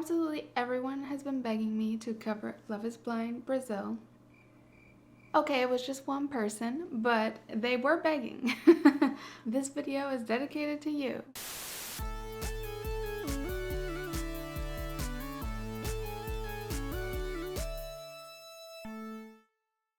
Absolutely everyone has been begging me to cover Love is Blind Brazil. Okay, it was just one person, but they were begging. This video is dedicated to you.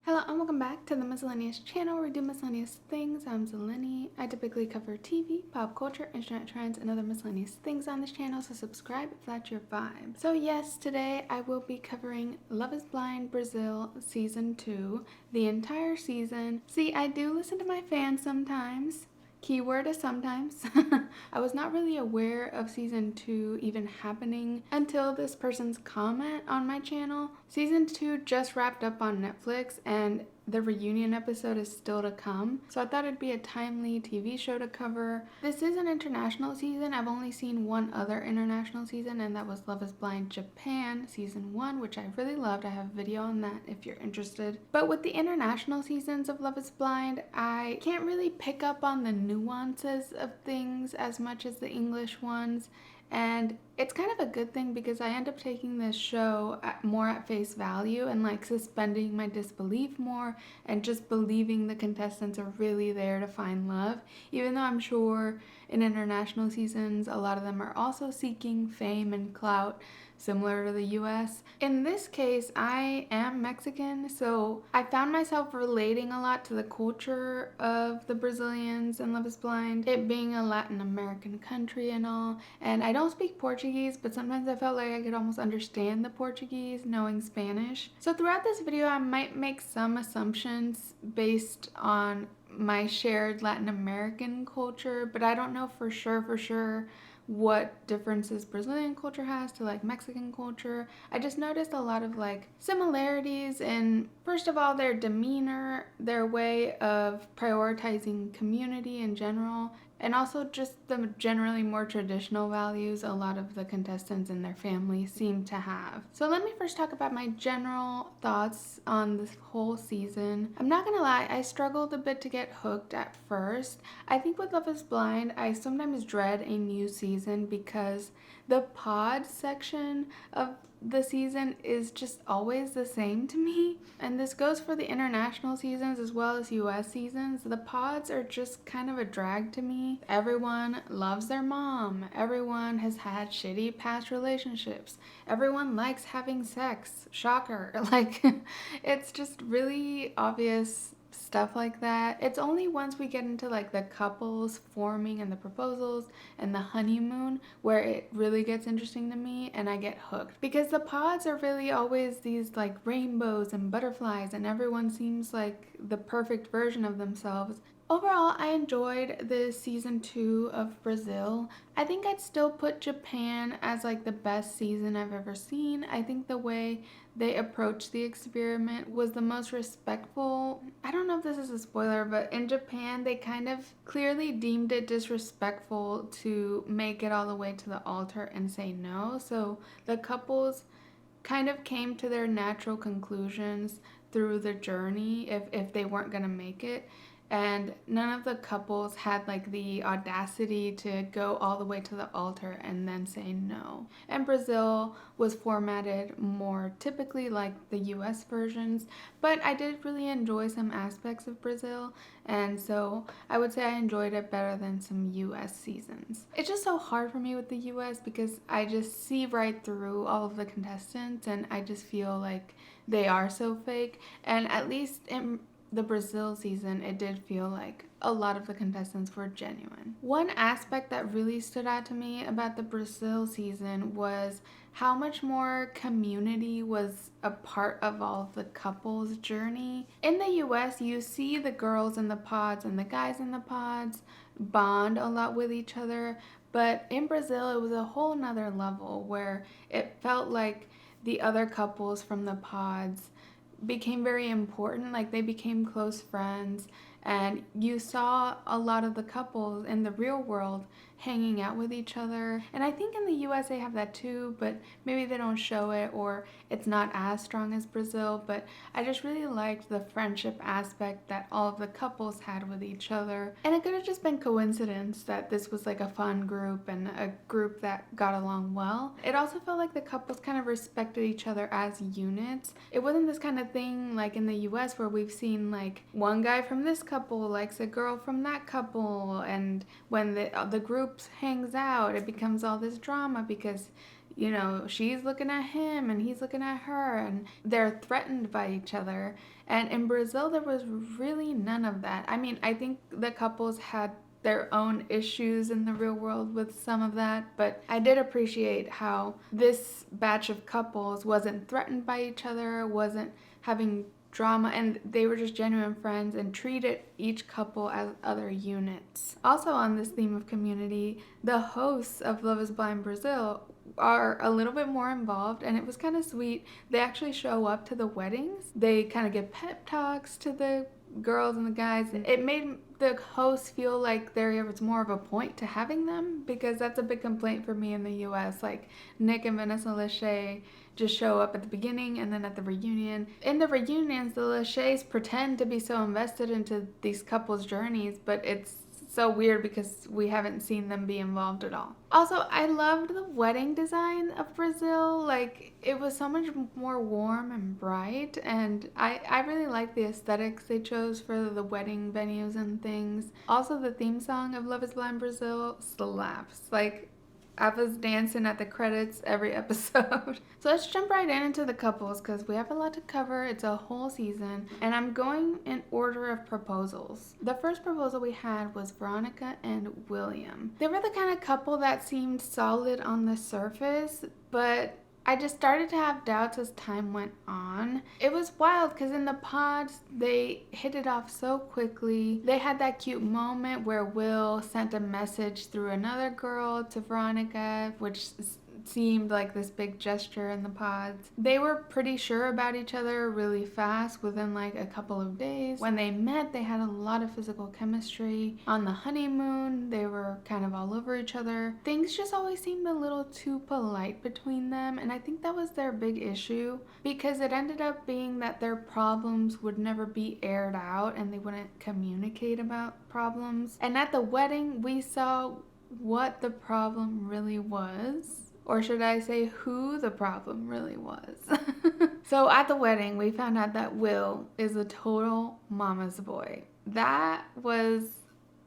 Hello and welcome back to the Miscellaneous channel where we do miscellaneous things. I'm Zeleny. I typically cover TV, pop culture, internet trends, and other miscellaneous things on this channel, so subscribe if that's your vibe. So yes, today I will be covering Love is Blind Brazil Season 2, the entire season. See, I do listen to my fans sometimes. Keyword is sometimes. I was not really aware of Season 2 even happening until this person's comment on my channel. Season 2 just wrapped up on Netflix and the reunion episode is still to come, so I thought it'd be a timely TV show to cover. This is an international season. I've only seen one other international season, and that was Love is Blind Japan Season 1, which I really loved. I have a video on that if you're interested. But with the international seasons of Love is Blind, I can't really pick up on the nuances of things as much as the English ones. And it's kind of a good thing because I end up taking this show more at face value and like suspending my disbelief more and just believing the contestants are really there to find love. Even though I'm sure in international seasons, a lot of them are also seeking fame and clout, similar to the US. In this case, I am Mexican, so I found myself relating a lot to the culture of the Brazilians in Love is Blind, it being a Latin American country and all. And I don't speak Portuguese, but sometimes I felt like I could almost understand the Portuguese knowing Spanish. So throughout this video, I might make some assumptions based on my shared Latin American culture, but I don't know for sure what differences Brazilian culture has to like Mexican culture. I just noticed a lot of like similarities in, first of all, their demeanor, their way of prioritizing community in general, and also just the generally more traditional values a lot of the contestants and their families seem to have. So let me first talk about my general thoughts on this whole season. I'm not gonna lie, I struggled a bit to get hooked at first. I think with Love is Blind, I sometimes dread a new season because the pod section of the season is just always the same to me. And this goes for the international seasons as well as US seasons. The pods are just kind of a drag to me. Everyone loves their mom. Everyone has had shitty past relationships. Everyone likes having sex. Shocker. Like, it's just really obvious stuff like that. It's only once we get into like the couples forming and the proposals and the honeymoon where it really gets interesting to me and I get hooked, because the pods are really always these like rainbows and butterflies and everyone seems like the perfect version of themselves. Overall, I enjoyed the season 2 of Brazil. I think I'd still put Japan as like the best season I've ever seen. I think the way they approached the experiment was the most respectful. I don't know if this is a spoiler, but in Japan, they kind of clearly deemed it disrespectful to make it all the way to the altar and say no. So the couples kind of came to their natural conclusions through the journey if they weren't gonna make it. And none of the couples had like the audacity to go all the way to the altar and then say no. And Brazil was formatted more typically like the US versions, but I did really enjoy some aspects of Brazil, and so I would say I enjoyed it better than some US seasons. It's just so hard for me with the US because I just see right through all of the contestants and I just feel like they are so fake. And at least in the Brazil season, it did feel like a lot of the contestants were genuine. One aspect that really stood out to me about the Brazil season was how much more community was a part of all of the couples' journey. In the US, you see the girls in the pods and the guys in the pods bond a lot with each other, but in Brazil, it was a whole nother level where it felt like the other couples from the pods became very important. Like, they became close friends, and you saw a lot of the couples in the real world hanging out with each other. And I think in the US they have that too, but maybe they don't show it, or it's not as strong as Brazil. But I just really liked the friendship aspect that all of the couples had with each other. And it could have just been coincidence that this was like a fun group and a group that got along well. It also felt like the couples kind of respected each other as units. It wasn't this kind of thing like in the US where we've seen like one guy from this couple likes a girl from that couple, and when the group hangs out it becomes all this drama because she's looking at him and he's looking at her and they're threatened by each other. And in Brazil there was really none of that. I mean, I think the couples had their own issues in the real world with some of that, but I did appreciate how this batch of couples wasn't threatened by each other, wasn't having drama, and they were just genuine friends and treated each couple as other units. Also, on this theme of community, the hosts of Love is Blind Brazil are a little bit more involved, and it was kind of sweet. They actually show up to the weddings. They kind of give pep talks to the girls and the guys. It made the hosts feel like there was more of a point to having them, because that's a big complaint for me in the US. Like Nick and Vanessa Lachey just show up at the beginning and then at the reunion. In the reunions, the Lacheys pretend to be so invested into these couples' journeys, but it's so weird because we haven't seen them be involved at all. Also, I loved the wedding design of Brazil. Like, it was so much more warm and bright, and I really liked the aesthetics they chose for the wedding venues and things. Also, the theme song of Love is Blind Brazil slaps. Like, I was dancing at the credits every episode. So let's jump right into the couples because we have a lot to cover. It's a whole season, and I'm going in order of proposals. The first proposal we had was Veronica and William. They were the kind of couple that seemed solid on the surface, but I just started to have doubts as time went on. It was wild because in the pods, they hit it off so quickly. They had that cute moment where Will sent a message through another girl to Veronica, which seemed like this big gesture in the pods. They were pretty sure about each other really fast within like a couple of days. When they met, they had a lot of physical chemistry. On the honeymoon, they were kind of all over each other. Things just always seemed a little too polite between them, and I think that was their big issue because it ended up being that their problems would never be aired out and they wouldn't communicate about problems. And at the wedding, we saw what the problem really was. Or should I say who the problem really was? So at the wedding, we found out that Will is a total mama's boy. That was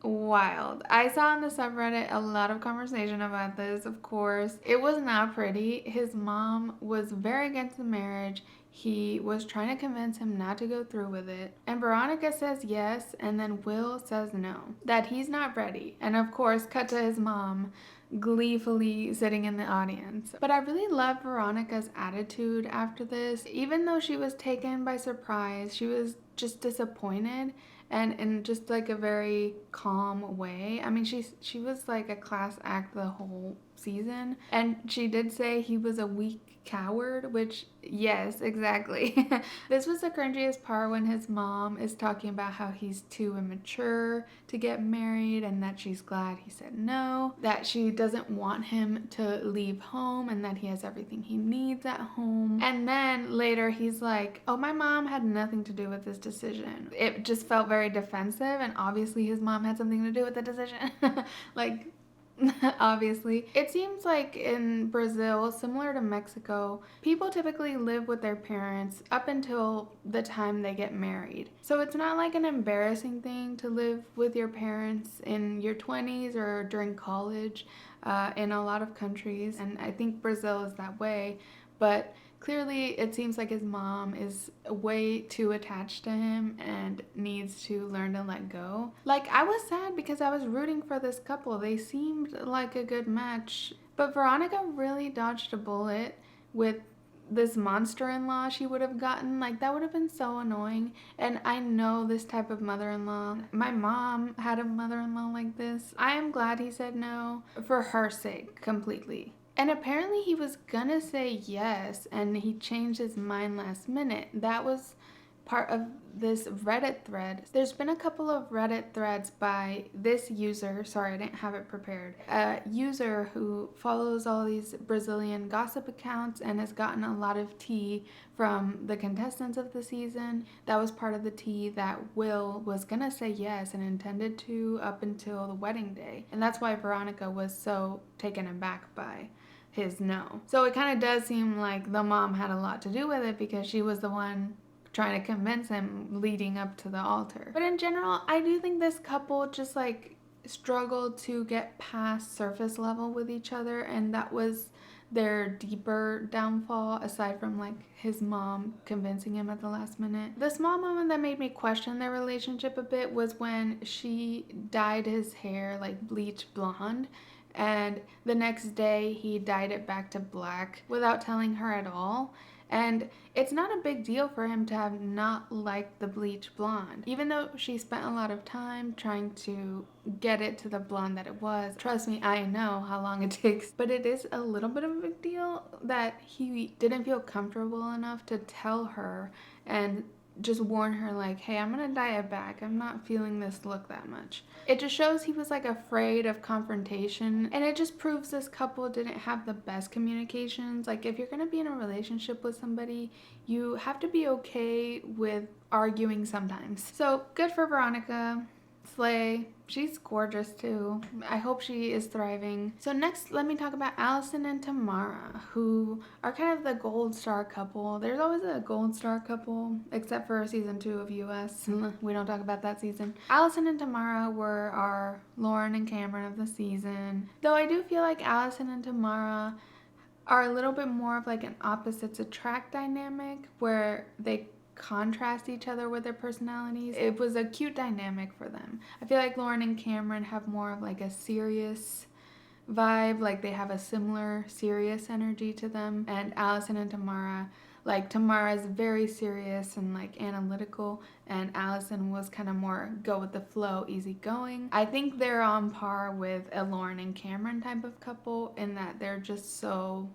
wild. I saw on the subreddit a lot of conversation about this, of course. It was not pretty. His mom was very against the marriage. He was trying to convince him not to go through with it. And Veronica says yes, and then Will says no, that he's not ready. And of course, cut to his mom gleefully sitting in the audience. But I really loved Veronica's attitude after this. Even though she was taken by surprise, she was just disappointed, and in just like a very calm way. I mean, she was like a class act the whole season, and she did say he was a weak coward, which yes, exactly. This was the cringiest part when his mom is talking about how he's too immature to get married and that she's glad he said no, that she doesn't want him to leave home and that he has everything he needs at home. And then later he's like, oh, my mom had nothing to do with this decision. It just felt very defensive, and obviously his mom had something to do with the decision. Like, obviously. It seems like in Brazil, similar to Mexico, people typically live with their parents up until the time they get married. So it's not like an embarrassing thing to live with your parents in your 20s or during college in a lot of countries. And I think Brazil is that way. But clearly, it seems like his mom is way too attached to him and needs to learn to let go. Like, I was sad because I was rooting for this couple. They seemed like a good match. But Veronica really dodged a bullet with this monster-in-law she would have gotten. Like, that would have been so annoying. And I know this type of mother-in-law. My mom had a mother-in-law like this. I am glad he said no for her sake completely. And apparently he was gonna say yes, and he changed his mind last minute. That was part of this Reddit thread. There's been a couple of Reddit threads by this user, sorry I didn't have it prepared, a user who follows all these Brazilian gossip accounts and has gotten a lot of tea from the contestants of the season. That was part of the tea that Will was gonna say yes and intended to up until the wedding day. And that's why Veronica was so taken aback by his no. So it kind of does seem like the mom had a lot to do with it because she was the one trying to convince him leading up to the altar. But in general, I do think this couple just like struggled to get past surface level with each other, and that was their deeper downfall, aside from like his mom convincing him at the last minute. The small moment that made me question their relationship a bit was when she dyed his hair like bleach blonde, and the next day he dyed it back to black without telling her at all. And it's not a big deal for him to have not liked the bleach blonde, even though she spent a lot of time trying to get it to the blonde that it was. Trust me, I know how long it takes, but it is a little bit of a big deal that he didn't feel comfortable enough to tell her and just warn her like, hey, I'm gonna dye it back. I'm not feeling this look that much. It just shows he was like afraid of confrontation, and it just proves this couple didn't have the best communications. Like, if you're gonna be in a relationship with somebody, you have to be okay with arguing sometimes. So good for Veronica. Slay. She's gorgeous too. I hope she is thriving. So next, let me talk about Alisson and Thamara, who are kind of the gold star couple. There's always a gold star couple, except for season 2 of US. We don't talk about that season. Alisson and Thamara were our Lauren and Cameron of the season. Though I do feel like Alisson and Thamara are a little bit more of like an opposites attract dynamic, where they contrast each other with their personalities. It was a cute dynamic for them. I feel like Lauren and Cameron have more of like a serious vibe, like they have a similar serious energy to them, and Alisson and Thamara, like Tamara is very serious and like analytical, and Alisson was kind of more go with the flow, easygoing. I think they're on par with a Lauren and Cameron type of couple in that they're just so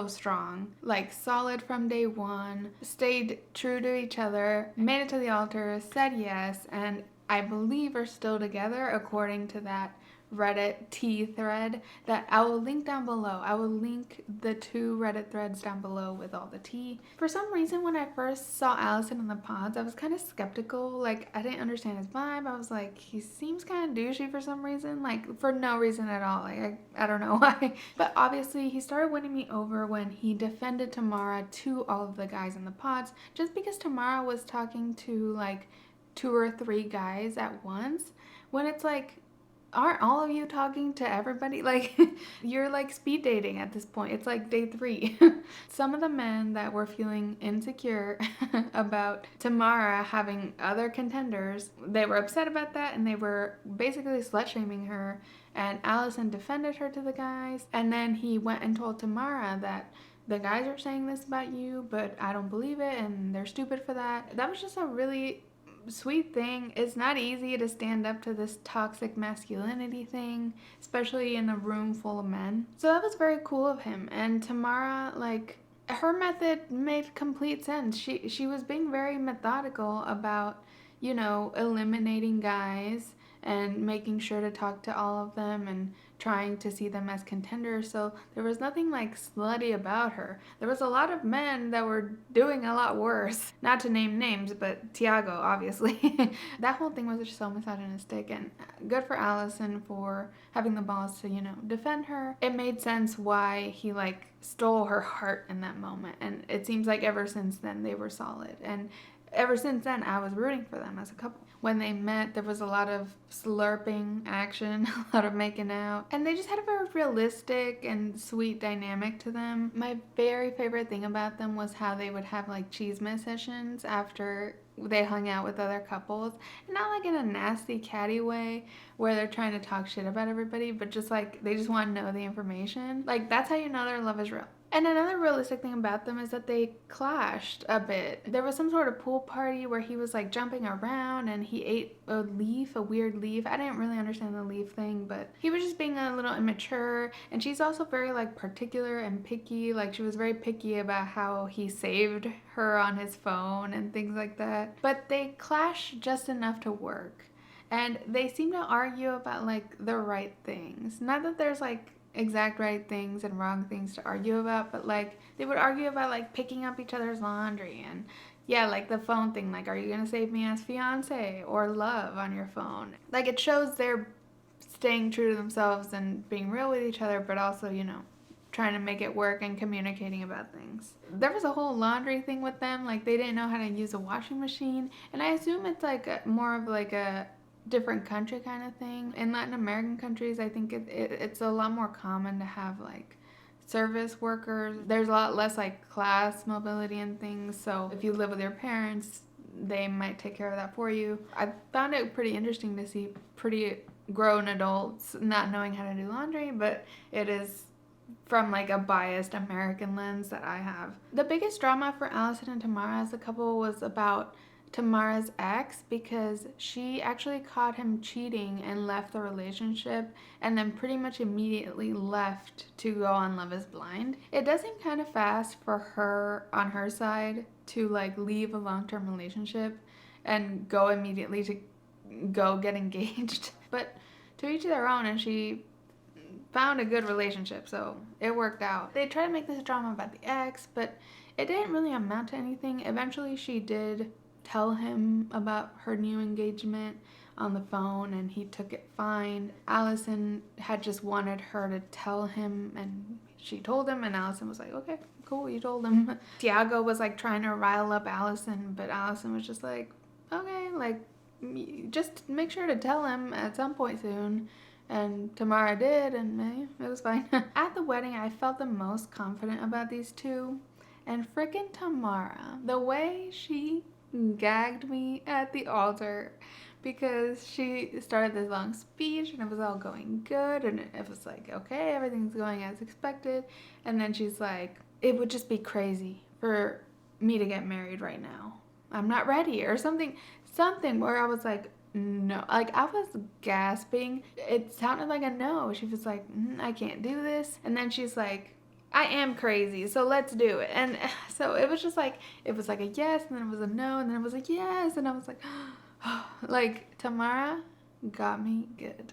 strong, like solid from day one, stayed true to each other, made it to the altar, said yes, and I believe are still together according to that Reddit tea thread that I will link down below. I will link the 2 Reddit threads down below with all the tea. For some reason, when I first saw Alisson in the pods, I was kind of skeptical. Like, I didn't understand his vibe. I was like, he seems kind of douchey for some reason, like for no reason at all. Like, I don't know why. But obviously, he started winning me over when he defended Thamara to all of the guys in the pods, just because Thamara was talking to like 2 or 3 guys at once, when it's like, aren't all of you talking to everybody? Like, you're like speed dating at this point. It's like day 3. Some of the men that were feeling insecure about Thamara having other contenders, they were upset about that, and they were basically slut-shaming her, and Alisson defended her to the guys, and then he went and told Thamara that the guys are saying this about you, but I don't believe it, and they're stupid for that. That was just a really sweet thing. It's not easy to stand up to this toxic masculinity thing, especially in a room full of men. So that was very cool of him. And Thamara, like, her method made complete sense. She was being very methodical about, you know, eliminating guys and making sure to talk to all of them and trying to see them as contenders. So there was nothing like slutty about her. There was a lot of men that were doing a lot worse. Not to name names, but Tiago, obviously. That whole thing was just so misogynistic, and good for Alisson for having the balls to, you know, defend her. It made sense why he like stole her heart in that moment, and it seems like ever since then they were solid. And ever since then, I was rooting for them as a couple. When they met, there was a lot of slurping action, a lot of making out, and they just had a very realistic and sweet dynamic to them. My very favorite thing about them was how they would have like chisme sessions after they hung out with other couples, and not like in a nasty catty way where they're trying to talk shit about everybody, but just like they just want to know the information. Like, that's how you know their love is real. And another realistic thing about them is that they clashed a bit. There was some sort of pool party where he was like jumping around and he ate a leaf, a weird leaf. I didn't really understand the leaf thing, but he was just being a little immature. And she's also very like particular and picky. Like she was very picky about how he saved her on his phone and things like that. But they clash just enough to work. And they seem to argue about like the right things. Not that there's like exact right things and wrong things to argue about, but like they would argue about like picking up each other's laundry and yeah, like the phone thing, like are you gonna save me as fiance or love on your phone? Like it shows they're staying true to themselves and being real with each other, but also, you know, trying to make it work and communicating about things. There was a whole laundry thing with them, like they didn't know how to use a washing machine, and I assume it's like more of like a different country kind of thing. In Latin American countries, I think it's a lot more common to have like service workers. There's a lot less like class mobility and things, so if you live with your parents, they might take care of that for you. I found it pretty interesting to see pretty grown adults not knowing how to do laundry, but it is from like a biased American lens that I have. The biggest drama for Alisson and Thamara as a couple was about Thamara's ex, because she actually caught him cheating and left the relationship and then pretty much immediately left to go on Love is Blind. It does seem kind of fast for her on her side to like leave a long-term relationship and go immediately to go get engaged. But to each their own, and she found a good relationship, so it worked out. They tried to make this drama about the ex, but it didn't really amount to anything. Eventually she did tell him about her new engagement on the phone and he took it fine. Alisson had just wanted her to tell him and she told him, and Alisson was like, okay, cool, you told him. Tiago was like trying to rile up Alisson, but Alisson was just like, okay, like just make sure to tell him at some point soon. And Thamara did, and it was fine. At the wedding, I felt the most confident about these two. And frickin' Thamara, the way she gagged me at the altar, because she started this long speech and it was all going good and it was like, okay, everything's going as expected, and then she's like, it would just be crazy for me to get married right now. I'm not ready, or something where I was like, no, like I was gasping. It sounded like a no. She was like, I can't do this. And then she's like, I am crazy, so let's do it. And so it was just like, it was like a yes, and then it was a no, and then it was a yes, and I was like, like, Thamara got me good.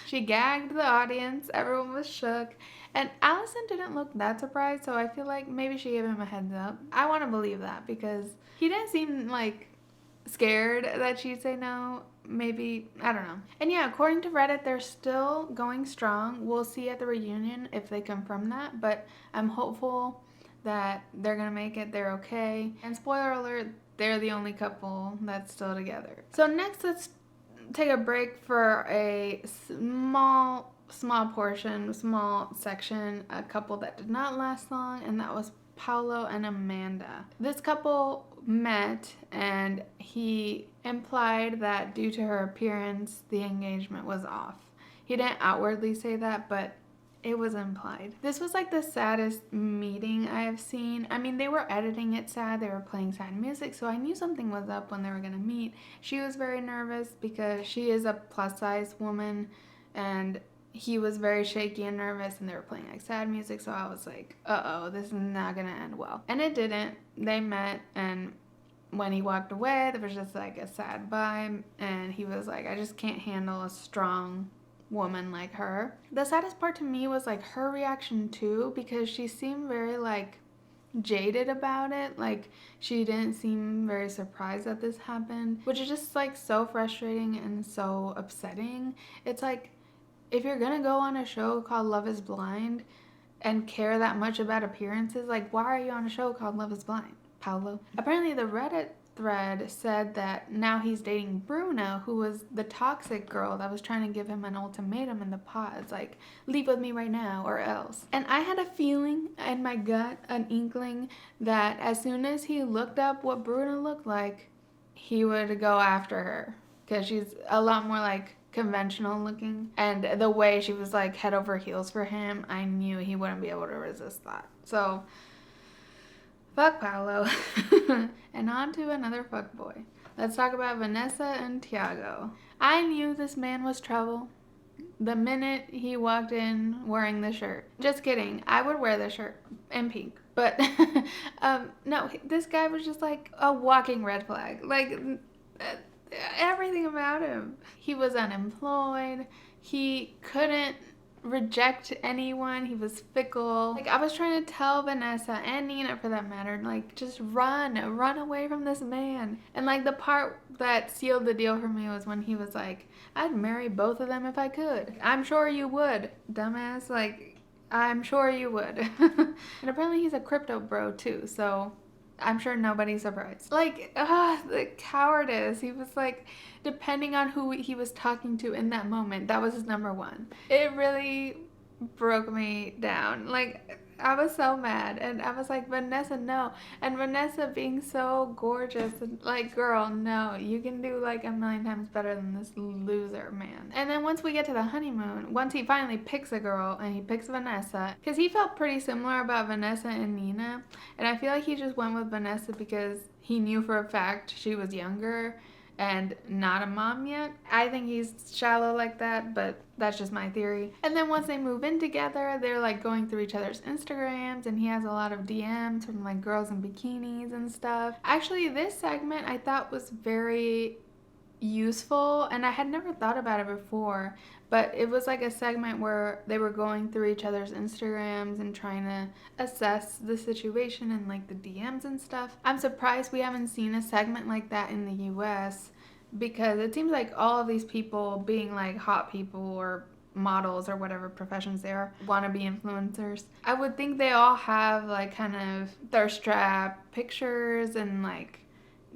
She gagged the audience, everyone was shook, and Alisson didn't look that surprised, so I feel like maybe she gave him a heads up. I want to believe that, because he didn't seem like scared that she'd say no. Maybe, I don't know. And yeah, according to Reddit, they're still going strong. We'll see at the reunion if they confirm that, but I'm hopeful that they're gonna make it, they're okay. And spoiler alert, they're the only couple that's still together. So next, let's take a break for a small portion, small section, a couple that did not last long, and that was Paulo and Amanda. This couple met and he implied that due to her appearance, the engagement was off. He didn't outwardly say that, but it was implied. This was like the saddest meeting I have seen. I mean, they were editing it sad, they were playing sad music, so I knew something was up when they were gonna meet. She was very nervous because she is a plus size woman, and he was very shaky and nervous, and they were playing like sad music, so I was like, uh-oh, this is not gonna end well. And it didn't. They met, and when he walked away, there was just like a sad vibe, and he was like, I just can't handle a strong woman like her. The saddest part to me was like her reaction too, because she seemed very like jaded about it. Like she didn't seem very surprised that this happened, which is just like so frustrating and so upsetting. It's like, if you're gonna go on a show called Love is Blind and care that much about appearances, like why are you on a show called Love is Blind, Paulo? Apparently the Reddit thread said that now he's dating Bruna, who was the toxic girl that was trying to give him an ultimatum in the pods, like leave with me right now or else. And I had a feeling in my gut, an inkling, that as soon as he looked up what Bruna looked like, he would go after her, because she's a lot more like conventional looking, and the way she was like head over heels for him, I knew he wouldn't be able to resist that. So, fuck Paulo. And on to another fuckboy. Let's talk about Vanessa and Tiago. I knew this man was trouble the minute he walked in wearing the shirt. Just kidding. I would wear the shirt in pink. But, no, this guy was just like a walking red flag. Like, everything about him. He was unemployed. He couldn't reject anyone. He was fickle. Like, I was trying to tell Vanessa and Nina, for that matter, like, just run away from this man. And like, the part that sealed the deal for me was when he was like, I'd marry both of them if I could. I'm sure you would, dumbass. Like, I'm sure you would. And apparently he's a crypto bro too, so I'm sure nobody's surprised. Like, the cowardice. He was like, depending on who he was talking to in that moment, that was his number one. It really broke me down. Like, I was so mad, and I was like, Vanessa, no. And Vanessa being so gorgeous, and like, girl, no, you can do like a million times better than this loser man. And then once we get to the honeymoon, once he finally picks a girl and he picks Vanessa, because he felt pretty similar about Vanessa and Nina, and I feel like he just went with Vanessa because he knew for a fact she was younger and not a mom yet. I think he's shallow like that, but that's just my theory. And then once they move in together, they're like going through each other's Instagrams, and he has a lot of DMs from like girls in bikinis and stuff. Actually, this segment I thought was very useful, and I had never thought about it before, but it was like a segment where they were going through each other's Instagrams and trying to assess the situation and like the DMs and stuff. I'm surprised we haven't seen a segment like that in the US, because it seems like all of these people, being like hot people or models or whatever professions they are, wannabe influencers, I would think they all have like kind of thirst trap pictures and like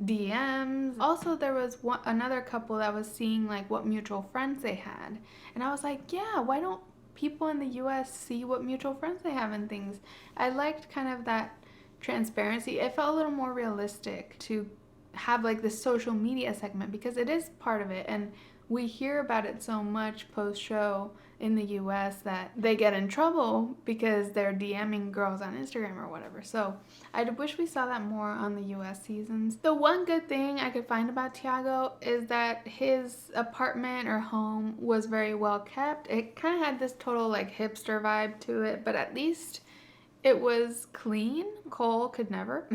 DMs. Also, there was another couple that was seeing like what mutual friends they had, and I was like, yeah, why don't people in the US see what mutual friends they have and things? I liked kind of that transparency. It felt a little more realistic to have like this social media segment, because it is part of it, and we hear about it so much post-show in the US that they get in trouble because they're DMing girls on Instagram or whatever. So I wish we saw that more on the US seasons. The one good thing I could find about Tiago is that his apartment or home was very well kept. It kind of had this total like hipster vibe to it, but at least it was clean. Cole could never.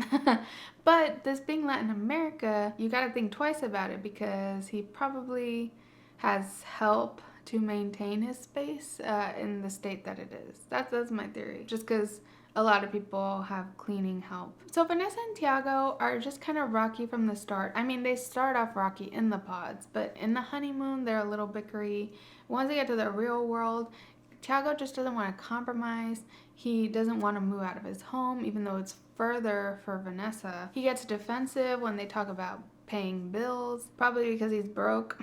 But this being Latin America, you gotta think twice about it, because he probably has help to maintain his space in the state that it is. That's my theory. Just because a lot of people have cleaning help. So Vanessa and Tiago are just kind of rocky from the start. I mean, they start off rocky in the pods, but in the honeymoon, they're a little bickery. Once they get to the real world, Tiago just doesn't want to compromise. He doesn't want to move out of his home, even though it's further for Vanessa. He gets defensive when they talk about paying bills, probably because he's broke.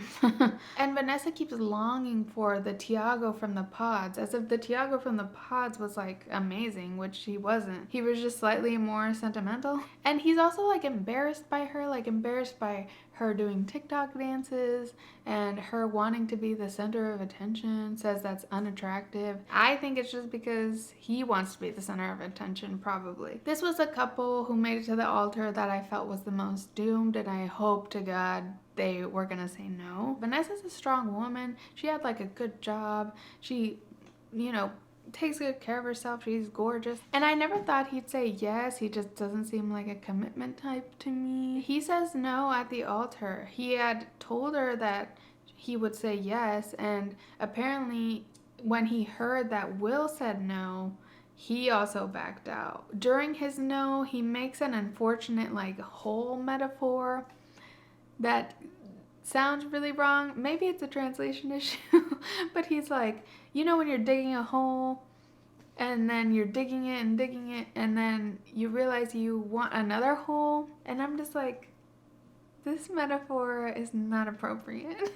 And Vanessa keeps longing for the Tiago from the pods, as if the Tiago from the pods was like amazing, which he wasn't. He was just slightly more sentimental. And he's also like embarrassed by her, like embarrassed by her doing TikTok dances and her wanting to be the center of attention, says that's unattractive. I think it's just because he wants to be the center of attention, probably. This was a couple who made it to the altar that I felt was the most doomed, and I hope to God they were gonna say no. Vanessa's a strong woman. She had like a good job. She, you know, takes good care of herself. She's gorgeous. And I never thought he'd say yes. He just doesn't seem like a commitment type to me. He says no at the altar. He had told her that he would say yes, and apparently when he heard that Will said no, he also backed out. During his no, he makes an unfortunate like hole metaphor that sounds really wrong. Maybe it's a translation issue, but he's like, you know, when you're digging a hole and then you're digging it and then you realize you want another hole, and I'm just like, this metaphor is not appropriate.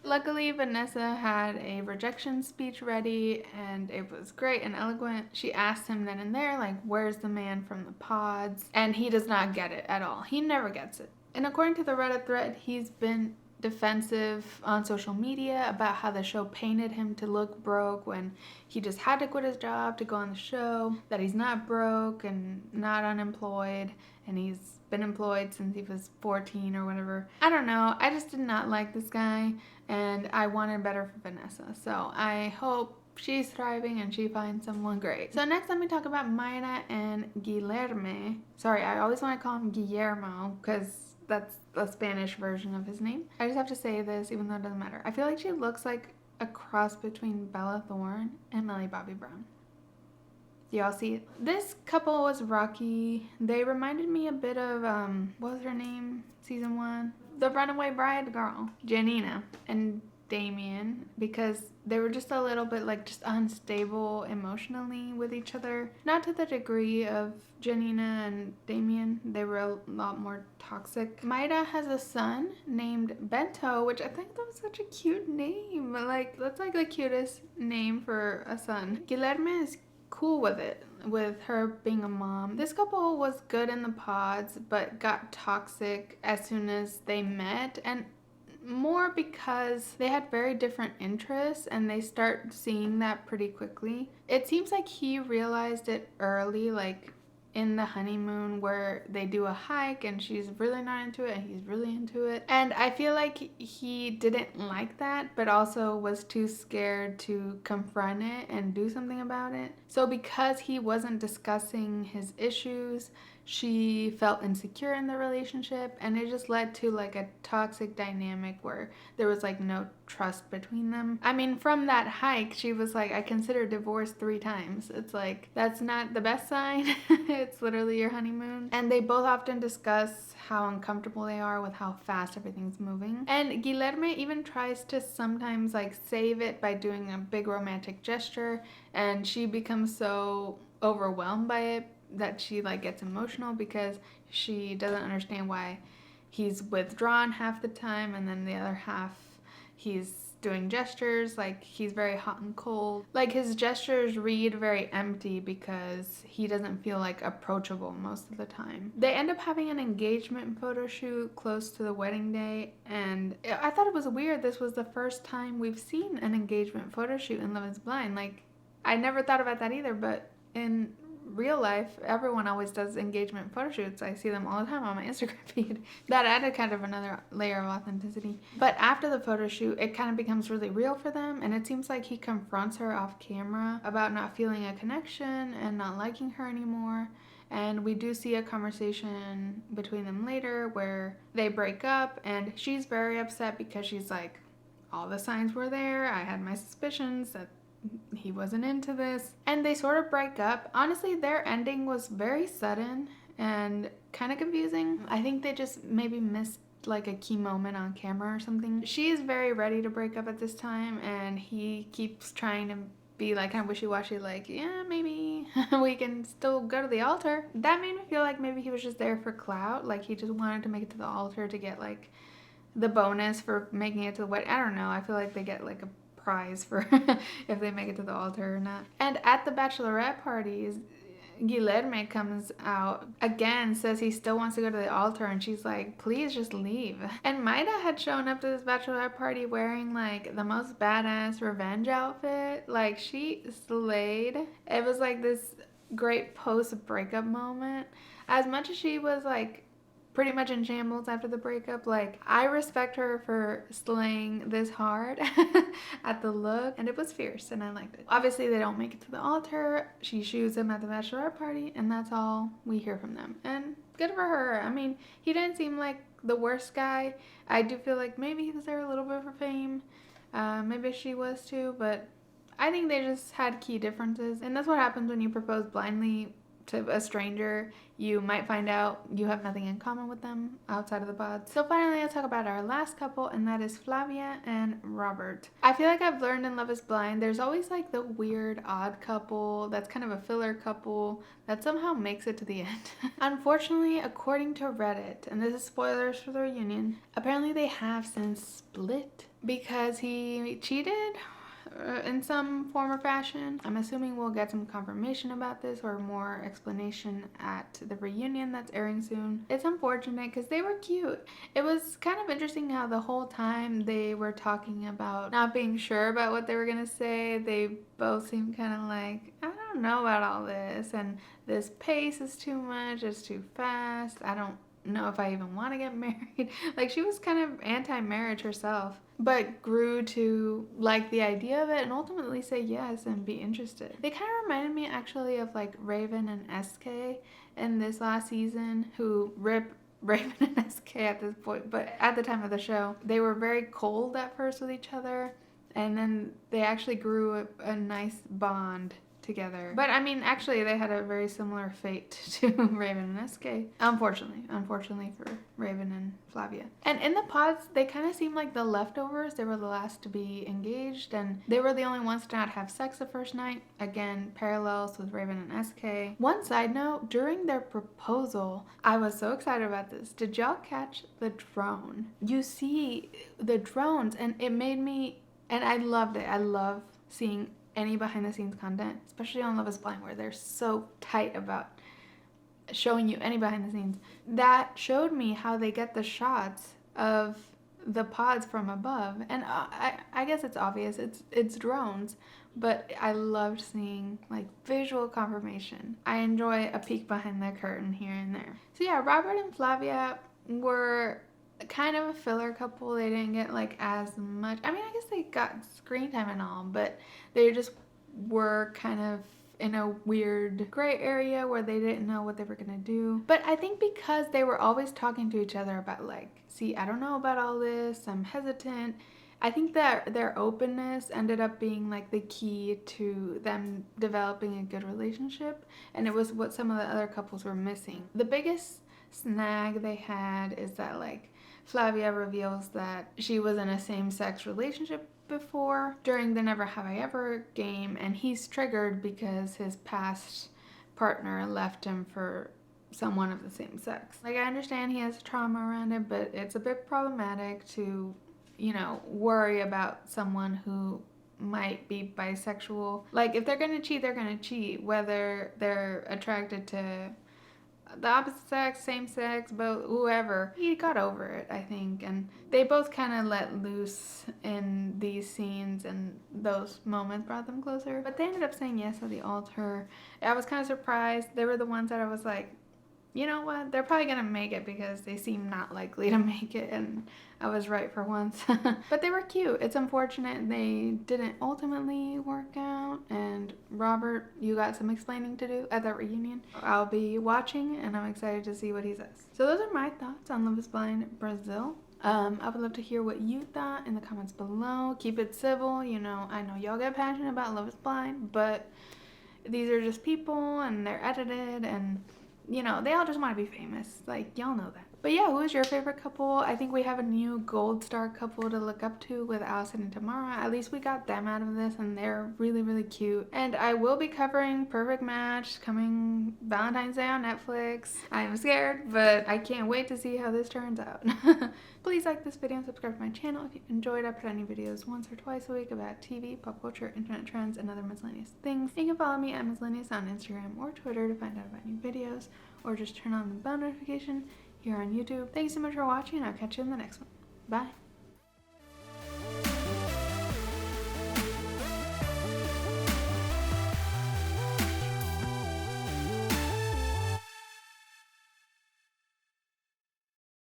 Luckily, Vanessa had a rejection speech ready, and it was great and eloquent. She asked him then and there, like, where's the man from the pods? And he does not get it at all. He never gets it. And according to the Reddit thread, he's been defensive on social media about how the show painted him to look broke when he just had to quit his job to go on the show, that he's not broke and not unemployed, and he's been employed since he was 14 or whatever. I don't know. I just did not like this guy, and I wanted better for Vanessa. So I hope she's thriving and she finds someone great. So next, let me talk about Maira and Guilherme. Sorry, I always want to call him Guillermo because that's the Spanish version of his name. I just have to say this even though it doesn't matter. I feel like she looks like a cross between Bella Thorne and Millie Bobby Brown. Do y'all see it? This couple was rocky. They reminded me a bit of, what was her name? Season 1? The Runaway Bride girl. Janina and Damien, because they were just a little bit like just unstable emotionally with each other. Not to the degree of Janina and Damien. They were a lot more toxic. Maira has a son named Bento, which I think that was such a cute name. Like, that's like the cutest name for a son. Guilherme is cool with it, with her being a mom. This couple was good in the pods, but got toxic as soon as they met, and more because they had very different interests and they start seeing that pretty quickly. It seems like he realized it early, like in the honeymoon where they do a hike and she's really not into it and he's really into it. And I feel like he didn't like that, but also was too scared to confront it and do something about it. So because he wasn't discussing his issues, she felt insecure in the relationship, and it just led to like a toxic dynamic where there was like no trust between them. I mean, from that hike, she was like, I considered divorce 3 times. It's like, that's not the best sign. It's literally your honeymoon. And they both often discuss how uncomfortable they are with how fast everything's moving. And Guilherme even tries to sometimes like save it by doing a big romantic gesture, and she becomes so overwhelmed by it that she like gets emotional because she doesn't understand why he's withdrawn half the time and then the other half he's doing gestures. Like, he's very hot and cold. Like, his gestures read very empty because he doesn't feel like approachable most of the time. They end up having an engagement photo shoot close to the wedding day, and I thought it was weird. This was the first time we've seen an engagement photo shoot in Love is Blind. Like, I never thought about that either, but in real life, everyone always does engagement photo shoots. I see them all the time on my Instagram feed. That added kind of another layer of authenticity. But after the photo shoot, it kind of becomes really real for them, and it seems like he confronts her off camera about not feeling a connection and not liking her anymore. And we do see a conversation between them later where they break up, and she's very upset because she's like, all the signs were there. I had my suspicions that he wasn't into this, and they sort of break up. Honestly, their ending was very sudden and kind of confusing. I think they just maybe missed like a key moment on camera or something. She is very ready to break up at this time, and he keeps trying to be like kind of wishy-washy, like, yeah, maybe we can still go to the altar. That made me feel like maybe he was just there for clout, like he just wanted to make it to the altar to get like the bonus for making it to the wedding. I don't know, I feel like they get like a prize for if they make it to the altar or not. And at the bachelorette parties, Guilherme comes out again, says he still wants to go to the altar, and she's like, please just leave. And Maida had shown up to this bachelorette party wearing like the most badass revenge outfit. Like, she slayed. It was like this great post breakup moment. As much as she was like pretty much in shambles after the breakup, like, I respect her for slaying this hard at the look, and it was fierce and I liked it. Obviously they don't make it to the altar. She shoos him at the bachelorette party, and that's all we hear from them, and good for her. I mean, he didn't seem like the worst guy. I do feel like maybe he was there a little bit for fame, maybe she was too, but I think they just had key differences, and that's what happens when you propose blindly to a stranger. You might find out you have nothing in common with them outside of the pod. So finally, let's talk about our last couple, and that is Flavia and Robert. I feel like I've learned in Love is Blind, there's always like the weird odd couple that's kind of a filler couple that somehow makes it to the end. Unfortunately, according to Reddit, and this is spoilers for the reunion, apparently they have since split because he cheated in some form or fashion. I'm assuming we'll get some confirmation about this or more explanation at the reunion that's airing soon. It's unfortunate because they were cute. It was kind of interesting how the whole time they were talking about not being sure about what they were gonna say. They both seemed kind of like, I don't know about all this, and this pace is too much, it's too fast, I don't know if I even want to get married. Like, she was kind of anti-marriage herself, but grew to like the idea of it and ultimately say yes and be interested. They kind of reminded me actually of like Raven and SK in this last season, who rip Raven and SK at this point, but at the time of the show, they were very cold at first with each other, and then they actually grew a nice bond together. But I mean, actually they had a very similar fate to Raven and SK, unfortunately for Raven and Flavia. And in the pods, they kind of seemed like the leftovers. They were the last to be engaged, and they were the only ones to not have sex the first night. Again, parallels with Raven and SK. One side note, during their proposal, I was so excited about this. Did y'all catch the drone? You see the drones, and it made me, and I loved it. I love seeing any behind the scenes content, especially on Love is Blind, where they're so tight about showing you any behind the scenes. That showed me how they get the shots of the pods from above, and I guess it's obvious, it's drones, but I loved seeing like visual confirmation. I enjoy a peek behind the curtain here and there. So yeah, Robert and Flavia were kind of a filler couple. They didn't get like as much, I mean, I guess they got screen time and all, but they just were kind of in a weird gray area where they didn't know what they were gonna do. But I think because they were always talking to each other about like, see, I don't know about all this, I'm hesitant, I think that their openness ended up being like the key to them developing a good relationship, and it was what some of the other couples were missing. The biggest snag they had is that like Flavia reveals that she was in a same-sex relationship before during the Never Have I Ever game, and he's triggered because his past partner left him for someone of the same sex. Like, I understand he has trauma around it, but it's a bit problematic to, you know, worry about someone who might be bisexual. Like, if they're gonna cheat, they're gonna cheat, whether they're attracted to the opposite sex, same sex, both, whoever. He got over it, I think, and they both kind of let loose in these scenes, and those moments brought them closer. But they ended up saying yes at the altar. I was kind of surprised. They were the ones that I was like, you know what, they're probably gonna make it because they seem not likely to make it, and I was right for once. But they were cute. It's unfortunate they didn't ultimately work out, and Robert, you got some explaining to do at that reunion. I'll be watching, and I'm excited to see what he says. So those are my thoughts on Love is Blind Brazil. I would love to hear what you thought in the comments below. Keep it civil. You know, I know y'all get passionate about Love is Blind, but these are just people, and they're edited, and you know, they all just want to be famous. Like, y'all know that. But yeah, who is your favorite couple? I think we have a new gold star couple to look up to with Alisson and Thamara. At least we got them out of this, and they're really, really cute. And I will be covering Perfect Match coming Valentine's Day on Netflix. I'm scared, but I can't wait to see how this turns out. Please like this video and subscribe to my channel if you enjoyed. I put out new videos once or twice a week about TV, pop culture, internet trends, and other miscellaneous things. You can follow me at Miscellaneous on Instagram or Twitter to find out about new videos, or just turn on the bell notification here on YouTube. Thanks so much for watching, and I'll catch you in the next one. Bye.